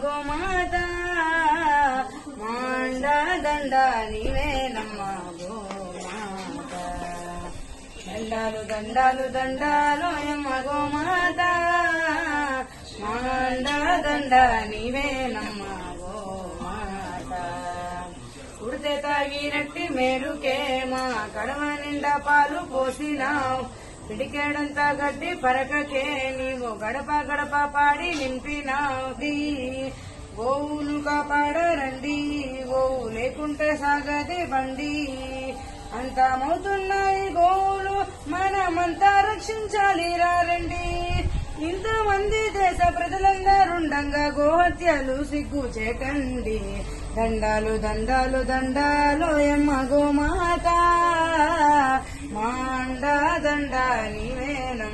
గోమాత మాండ దండ నీవేనమ్మ గోమాత దండాలు దండాలు దండాలు యమ్మ గోమాత మాండ దండ నీవేనమ్మ గోమాత ఉడితే తాగినట్టి మేలుకేమా కడవ నిండా పాలు పోసినావు పిడికేడంతా గడ్డి పరకకే నీవు గడప గడప పాడి నింపినాది గోవును కాపాడరండి గోవు లేకుంటే సాగది బండి అంతమవుతున్నాయి గోవులు మనమంతా రక్షించాలి రండి ఇంతమంది దేశ ప్రజలందరుండంగా గోహత్యలు సిగ్గు చేకండి దండాలు దండాలు దండాలు యమ్మ గోమాత మాండ దండ నీవేనా